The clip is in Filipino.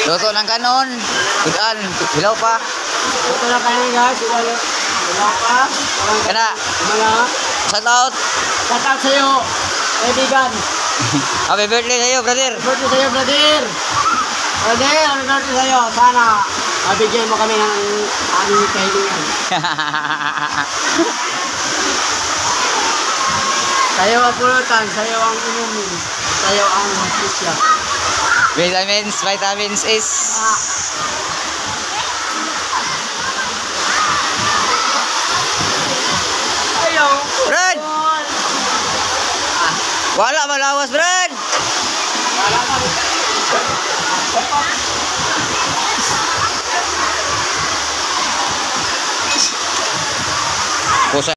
Luto ng kanon. Ikan, hilaw pa. Luto ng kanon guys. Hilaw pa. Kana. Shout out. Shout out sa'yo, kaibigan. Happy birthday sa'yo, brother. Happy birthday sa'yo, brother. Brother, happy birthday sa'yo. Sana mabigyan mo kami ng aming kahilingan. Sayo ang pulutan, sayo ang inumin, sayo ang hustisya. Vitamins is. Ayaw. Brad! Wala malawas, Brad! Wala ka.